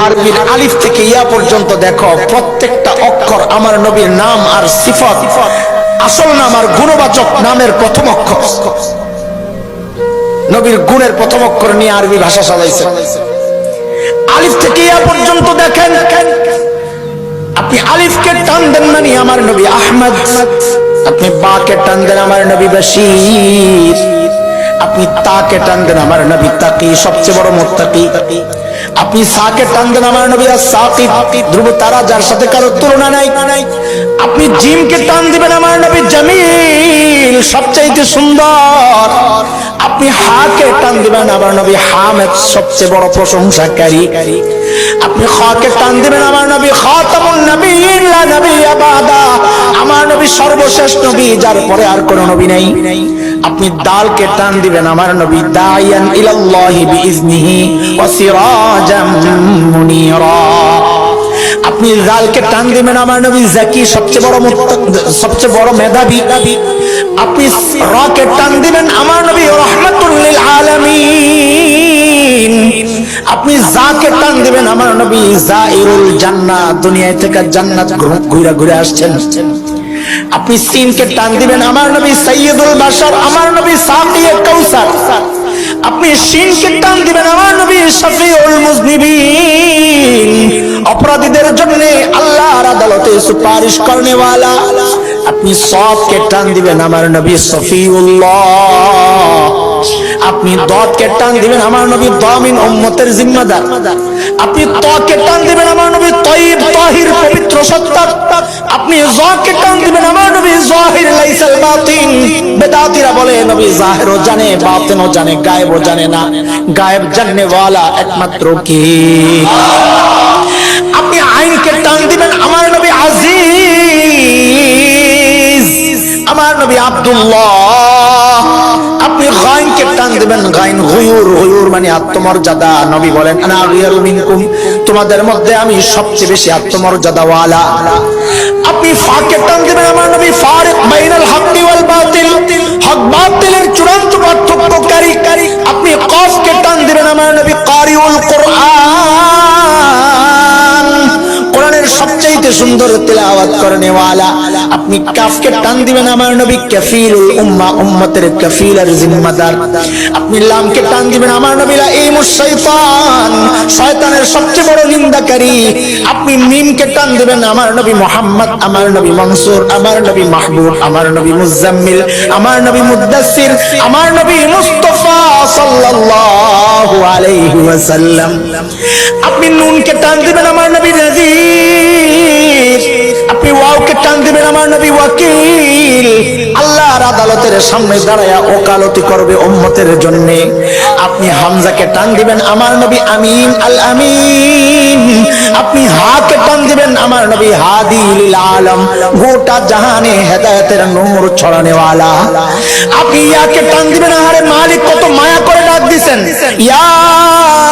আরবির আলিফ থেকে ইয়া পর্যন্ত দেখো, প্রত্যেকটা অক্ষর আমার নবীর নাম আর সিফত, আসল নাম আর গুণবাচক নামের প্রথম অক্ষর, নবীর গুণের প্রথম অক্ষর নিয়ে আরবি ভাষা সাজাইছে। আলিফ থেকে ইয়া পর্যন্ত দেখেন, আপনি আলিফকে টান দেন মানে আমার নবী আহমদ, আপনি বাকে টান দেন আমার নবী বশীর, আপনি তাকে টান দেন আমার নবী তাকি, সবচেয়ে বড় মুত্তাকি, আপনি সাকে টান দেন আমার নবী আস-সাকিব, ধ্রুব তারা যার সাথে কারো তুলনা নাই, আপনি জিমকে টান দিবেন আমার নবী জামিল, সবচাইতে সুন্দর, আপনি হাকে টান দিবেন আমার নবী হামিদ, সবচেয়ে বড় প্রশংসাকারী, আপনি খাকে টান দিবেন আমার নবী খাতামুন নবিয়্যিন লা নবিয়্যা বাদা, আমার নবী সর্বশেষ নবী, যার পরে আর কোনো নবী নাই। আপনি দালকে টান দিবেন আমার নবী দাইয়ান ইলাল্লাহি বিইজনিহি ওয়া সিরাজাম মুনীরা, আপনি জালকে টান দিবেন আমার নবী জাকি, সবচেয়ে বড় সবচেয়ে বড় মেধাবী, আপনি রাকে টান দিবেন আমার নবী রাহমাতুল লিল আলামিন, আপনি জাকে টান দিবেন আমার নবী জাইরুল জান্নাহ, দুনিয়া থেকে জান্নাত ঘুরে ঘুরে আসছেন। আপনি সিনকে টান দিবেন আমার নবী সাইয়্যিদুল বাশার, আমার নবী সাকিয়ে কাউসার, আপনি শিনকে টান দিবেন আমার নবী শাফিউল মুজনিবিন, অপরাধীদের জন্য আল্লাহর আদালতে সুপারিশ করনে ওয়ালা, আপনি সদকে টান দিবেন আমার নবী সফিউল্লাহ, আপনি দদকে টান দিবেন আমার নবী দামিন উম্মতের জিম্মাদার, আপনি তকে টান দিবেন আমার নবী তাইয়্যিব তাহির পবিত্র সত্তা, আপনি জকে টান দিবেন আমার নবী জাহির লাইসাল বাতিন, বেদাতীরা বলে নবী জাহিরও জানে বাতিনও জানে গায়েবও জানে না, গায়েব জাননে ওয়ালা একমাত্র কে। আপনি আইনকে টান দিবেন আমার নবী আজিজ, আমার নবী আব্দুল্লাহ, আপনি গায়নকে টান দিবেন গায়ন গুয়ুর, গুয়ুর মানে আত্মমর্যাদা, নবী বলেন আনা গিয়ারু মিনকুম, তোমাদের মধ্যে আমি সবচেয়ে বেশি আত্মমর্যাদা ওয়ালা। আপনি ফাকে টান দিবেন আমার নবী ফারিক বাইনাল হক ওয়াল বাতিল, হক বাতিলের চূড়ান্ত পার্থক্যকারী, আপনি কফকে টান দিবেন আমার নবী কারিউল কুরআন, কোরআনের সবচেয়ে সুন্দর তেলাওয়াত করনে ওয়ালা, আপনি কাফকে টান দিবেন আমার নবী কাফিলুল উম্মাহ, উম্মতের কাফিল আর জিম্মাদার, আপনি লামকে টান দিবেন আমার নবী লাঈমুশ শাইতান, শয়তানের সবচেয়ে বড় নিন্দাকারী, আপনি মিমকে টান দিবেন আমার নবী মুহাম্মদ, আমার নবী মনসুর, আমার নবী মাহবুব, আমার নবী মুজাম্মিল, আমার নবী মুদ্দাসসির, আমার নবী মুস্তাফা সাল্লাল্লাহু আলাইহি ওয়াসাল্লাম, আপনি নুনকে টান দিবেন আমার নবী নাযীর, আপনি ওয়াওকে টান দিবেন আমার নবী ওয়াকিল, আল্লাহর আদালতের সামনে দাঁড়ায়া ওকালতি করবে উম্মতের জন্য, আপনি হামজাকে টান দিবেন আমার নবী আমিন আল আমিন, আপনি হাকে টান দিবেন আমার নবী হাদি লিল আলম, গোটা জাহানে হেদায়েতের নূর ছড়ানে ওয়ালা, আপনি ইয়াকে টান দিবেন আরে মালিক কত মায়া করে ডাক দিবেন ইয়াসিন,